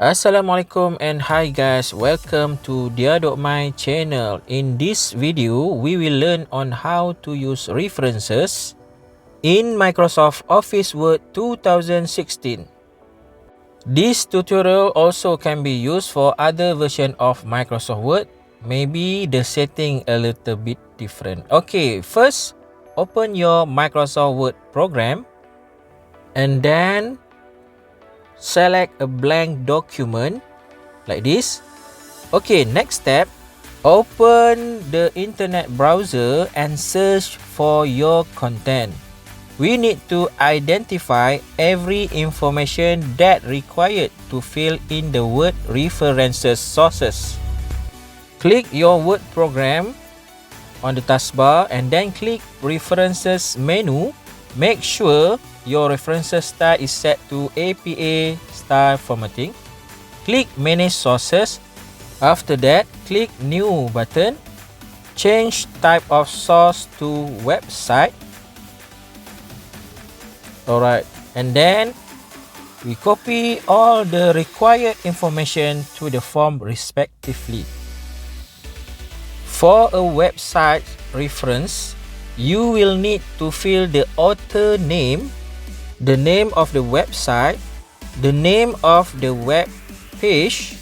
Assalamualaikum and hi guys, welcome to My channel. In this video, we will learn on how to use references in Microsoft Office Word 2016. This tutorial also can be used for other version of Microsoft Word. Maybe the setting a little bit different. Okay, first open your Microsoft Word program and then select a blank document like this. Okay, next step, open the internet browser and search for your content. We need to identify every information that required to fill in the word references sources. Click your Word program on the taskbar and then click References menu. Make sure your references style is set to APA style formatting. Click Manage Sources. After that, click New button. Change type of source to website. Alright, and then we copy all the required information to the form respectively. For a website reference, you will need to fill the author name, the name of the website, the name of the web page,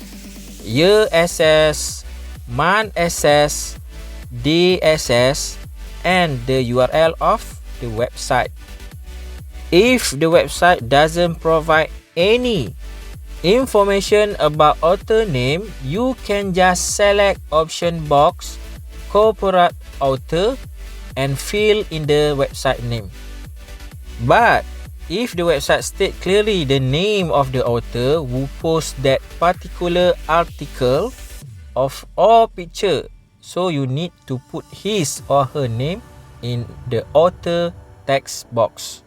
year SS, month SS, day SS, and the URL of the website. If the website doesn't provide any information about author name, you can just select option box corporate author and fill in the website name. But if the website states clearly the name of the author who posts that particular article of all picture, so you need to put his or her name in the author text box.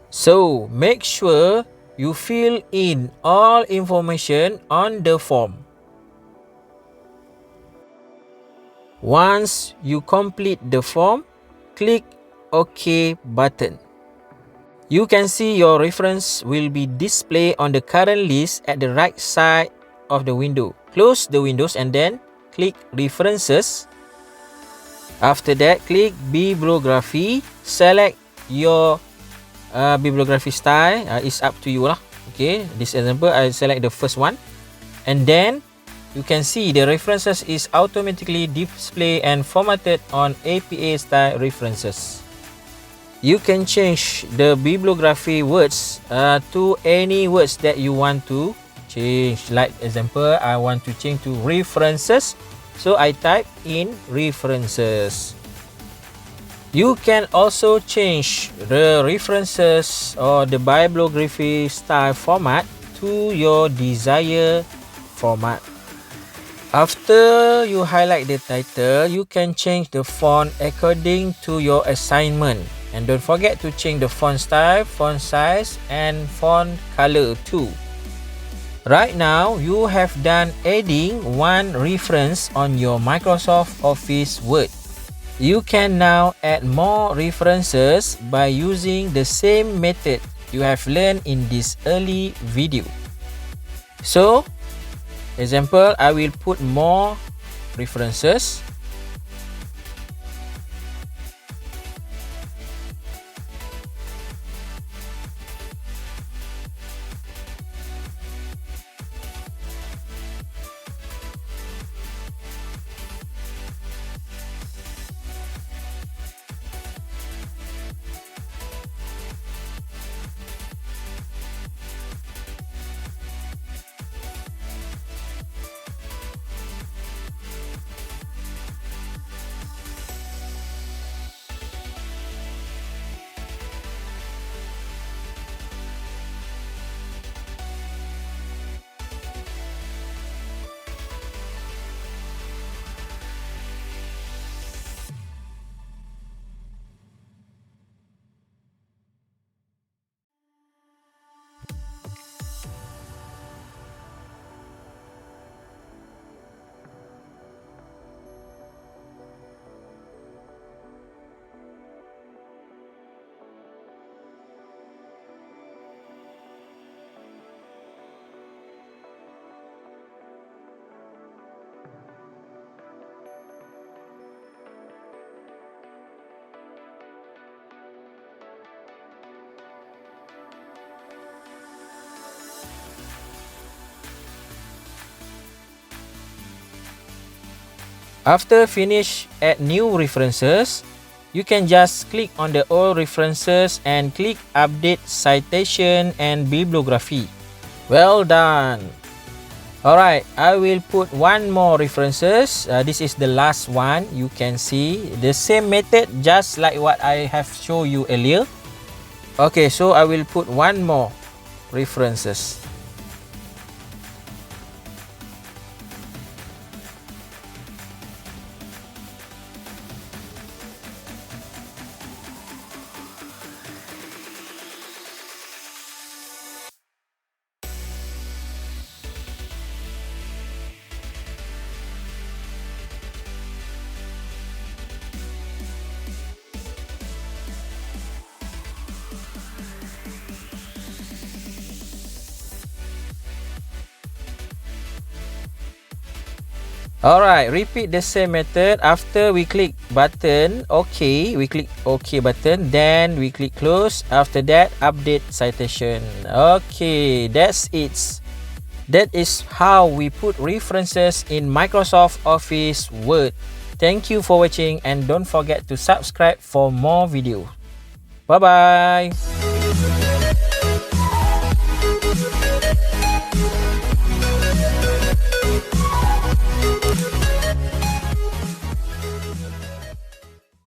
So make sure you fill in all information on the form. Once you complete the form, click OK button. You can see your reference will be displayed on the current list at the right side of the window. Close the windows and then click References. After that, click Bibliography. Select your bibliography style. It's up to you lah. Okay, this example I select the first one, and then you can see the references is automatically displayed and formatted on APA style references. You can change the bibliography words to any words that you want to change. Like example, I want to change to references, so I type in references. You can also change the references or the bibliography style format to your desired format. After you highlight the title, you can change the font according to your assignment. And don't forget to change the font style, font size, and font color too. Right now, you have done adding one reference on your Microsoft Office Word. You can now add more references by using the same method you have learned in this early video. So, example, I will put more references. After finish add new references, you can just click on the old references and click update citation and bibliography. Well done. Alright, I will put one more references. This is the last one. You can see the same method just like what I have shown you earlier. Okay, so I will put one more references. Alright, repeat the same method. After we click button OK, we click OK button, then we click close. After that, update citation. Okay, that's it. That is how we put references in Microsoft Office Word. Thank you for watching and don't forget to subscribe for more videos. Bye bye.